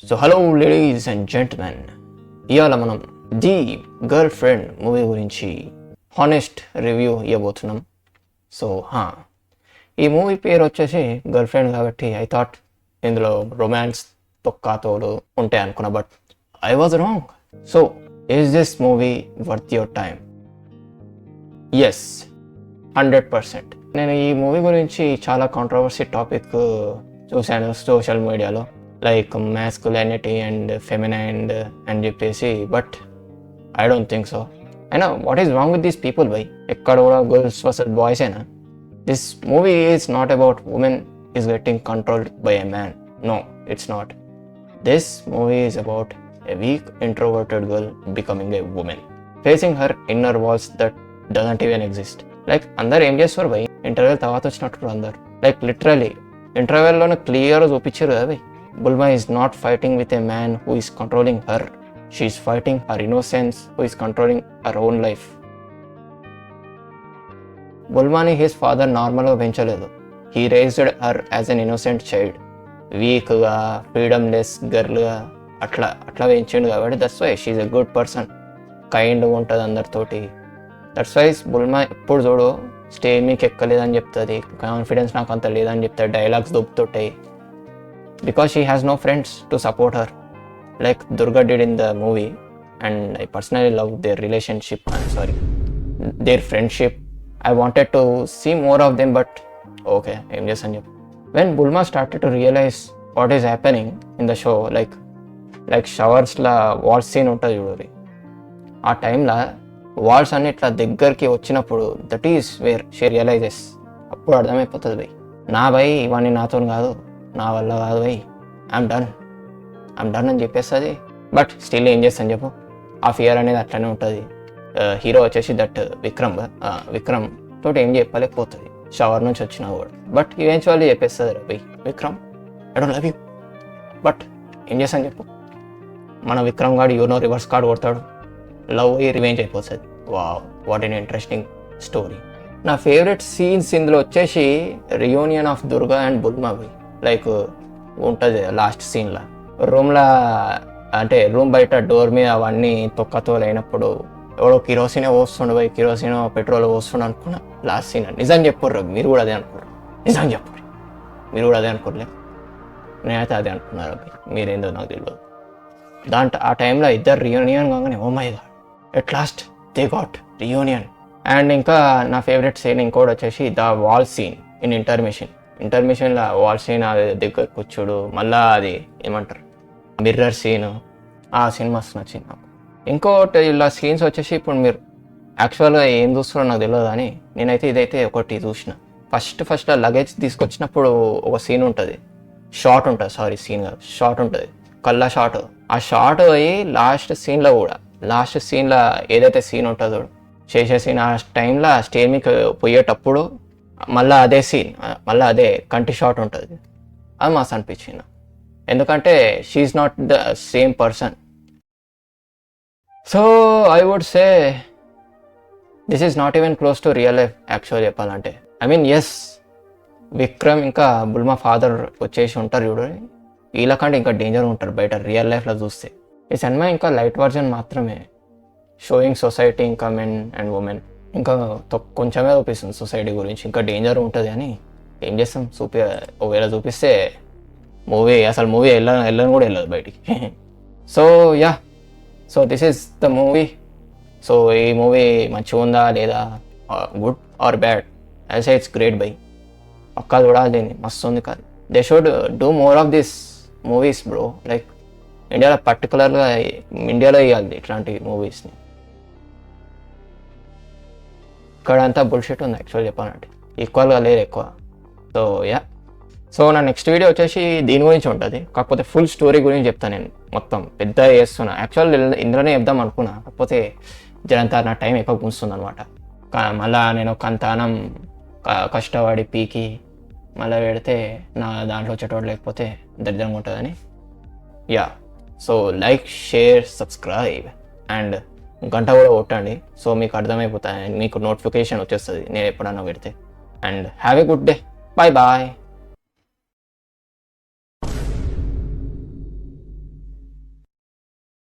So hello ladies and gentlemen, ఇవాళ మనం the girl friend movie గురించి హానెస్ట్ రివ్యూ ఇవ్వబోతున్నాం. సో ఈ మూవీ పేరు వచ్చేసి గర్ల్ ఫ్రెండ్ కాబట్టి ఐ థాట్ ఇందులో రొమాన్స్ తొక్కాతోలు ఉంటాయి అనుకున్నా, but I was wrong. So is this movie worth your time? Yes, 100%. నేను ఈ మూవీ గురించి చాలా కాంట్రవర్సీ టాపిక్ చూశాను సోషల్ మీడియాలో, లైక్ మ్యాస్కులానిటీ అండ్ ఫెమినైన్ అని చెప్పేసి, but I don't think so. అయినా what is wrong with these people by? ఎక్కడ కూడా గర్ల్స్ వర్సెస్ బాయ్స్ అయినా. This movie is not about women is getting controlled by a man. No, it's not. This movie is about a weak, introverted girl becoming a woman, facing her inner walls that doesn't even exist. Like, అందరు ఏం చేస్తారు by? Interval తర్వాత వచ్చినట్టు అందరు, like literally ఇంటర్వెల్లోనే క్లియర్గా చూపించారు కదా బై. బుల్మా is not fighting with a man who is controlling her. She is fighting her innocence who is controlling her own life. బుల్మాని హిస్ ఫాదర్ నార్మల్గా పెంచలేదు. He raised her as an innocent child. వీక్గా, freedomless గర్ల్గా అట్లా పెంచిండు కాబట్టి that's why she's a good person. కైండ్గా ఉంటుంది అందరితోటి. దట్స్ వైస్ బుల్మా ఎప్పుడు చూడు స్టేజ్ మీకు ఎక్కలేదని చెప్తుంది, కాన్ఫిడెన్స్ నాకు అంత లేదని చెప్తాడు, డైలాగ్స్ దొబ్బుతుంటాయి. Because she has no friends to support her like Durga did in the movie. And I personally love their relationship, their friendship. I wanted to see more of them, but okay ఏం చేస్తాను చెప్పు. When Bulma started to realize what is happening in the show, like షవర్స్లో walls scene ఉంటుంది చూడండి, ఆ టైంలో walls అన్ని ఇట్లా దగ్గరికి వచ్చినప్పుడు that is where she realises. అప్పుడు అర్థమైపోతుంది బై, నా బై ఇవన్నీ నాతో కాదు, నా వల్ల కాదు బై, ఐఎమ్ డన్ అని చెప్పేస్తుంది. బట్ స్టిల్ ఏం చేస్తాను చెప్పు, ఆ ఫియర్ అనేది అట్లనే ఉంటుంది. హీరో వచ్చేసి దట్ విక్రమ్ తోటి ఏం చెప్పలేకపోతుంది షవర్ నుంచి వచ్చినా కూడా, బట్ ఈవెన్చువల్లీ చెప్పేస్తుంది Ravi, Vikram I don't love you. But ఏం చేస్తాను చెప్పు, మన విక్రమ్ గాడు యూనో రివర్స్ కార్డ్ కొడతాడు, లవ్ అయ్యి రివెంజ్ అయిపోతుంది. Wow, what an interesting story. నా ఫేవరెట్ సీన్స్ ఇందులో వచ్చేసి రియూనియన్ ఆఫ్ దుర్గా అండ్ బుల్మా బై. లైక్ ఉంటుంది లాస్ట్ సీన్లో రూమ్లో, అంటే రూమ్ బయట డోర్ మీద అవన్నీ తొక్కతోలైనప్పుడు ఎవడో కిరోసినే పోస్తుండు బై, కిరోసినో పెట్రోల్ పోస్తుండు అనుకున్నా లాస్ట్ సీన్. నిజం చెప్పుర్రు, మీరు కూడా అదే అనుకోరు. నిజం చెప్పుర్రు, మీరు కూడా అదే అనుకోరలే. నేనైతే అదే అనుకున్నారు అబ్బాయి, మీరేందో నాకు తెలియదు. ఆ టైంలో ఇద్దరు రియూనియన్ కాగానే oh my god, at last they got reunion. And ఇంకా నా ఫేవరెట్ సీన్ ఇంకోటి వచ్చేసి ద వాల్ సీన్ ఇన్ ఇంటర్మిషన్లో వాల్ సీన్ అది దగ్గర కూర్చోడు, మళ్ళీ అది ఏమంటారు మిర్రర్ సీన్, ఆ సీన్ మస్తు నచ్చింది నాకు. ఇంకోటి ఇలా సీన్స్ వచ్చేసి ఇప్పుడు మీరు యాక్చువల్గా ఏం చూస్తున్నారో నాకు తెలియదు, కానీ నేనైతే ఇదైతే ఒకటి చూసిన. ఫస్ట్ లగేజ్ తీసుకొచ్చినప్పుడు ఒక సీన్ ఉంటుంది, షార్ట్ ఉంటుంది, సీన్ కాదు షార్ట్ ఉంటుంది, కళ్ళ షార్ట్. ఆ షార్ట్ అయ్యి లాస్ట్ సీన్లో ఏదైతే సీన్ ఉంటుందో చేసే సీన్, ఆ టైంలో స్టేజ్ మీకు పోయేటప్పుడు మళ్ళీ అదే సీన్, మళ్ళీ అదే కంటి షార్ట్ ఉంటుంది. అది మస్తు అనిపించింది, ఎందుకంటే she's not the same person. So I would say this is not even close to real life actual చెప్పాలంటే. ఐ మీన్ ఎస్, విక్రమ్ ఇంకా బుల్మా ఫాదర్ వచ్చేసి ఉంటారు చూడు, వీళ్ళకంటే ఇంకా డేంజర్ ఉంటారు బయట రియల్ లైఫ్లో చూస్తే. ఈ సినిమా ఇంకా లైట్ వర్జన్ మాత్రమే, షోయింగ్ సొసైటీ ఇంకా మెన్ అండ్ ఉమెన్, ఇంకా కొంచెమే చూపిస్తుంది సొసైటీ గురించి. ఇంకా డేంజర్ ఉంటుంది అని ఏం చేస్తాం, ఒకవేళ చూపిస్తే మూవీ వెళ్ళని కూడా వెళ్ళదు బయటికి. So yeah, so this is the movie. So ఈ మూవీ మంచిగా ఉందా లేదా, good or bad, I say it's great బై. పక్కా చూడాలి దీన్ని, మస్తు ఉంది కాదు. They should do more of this movies bro. Like ఇండియాలో ఇండియాలో ఇవ్వాలి ఇట్లాంటి మూవీస్ని. ఇక్కడంతా బుల్షిట్ ఉంది యాక్చువల్ చెప్పాలంటే, ఈక్వల్గా లేదు ఎక్కువ. సో యా, సో నా నెక్స్ట్ వీడియో వచ్చేసి దీని గురించి ఉంటుంది, కాకపోతే ఫుల్ స్టోరీ గురించి చెప్తాను. నేను మొత్తం పెద్ద చేస్తున్నా యాక్చువల్, ఇందులోనే చెప్దాం అనుకున్నా, కాకపోతే జనంతా నా టైం ఎక్కువ గుంస్తుంది అనమాట. మళ్ళీ నేను కంతానం కష్టపడి పీకి మళ్ళీ పెడితే నా దాంట్లో వచ్చేటోడు లేకపోతే దరిద్రంగా ఉంటుందని. Yeah, so like, share, subscribe and గంట కూడా కొట్టండి, సో మీకు అర్థమైపోతాయి, మీకు నోటిఫికేషన్ వచ్చేస్తుంది నేను ఎప్పుడన్నా పెడితే. And have a good day, bye bye.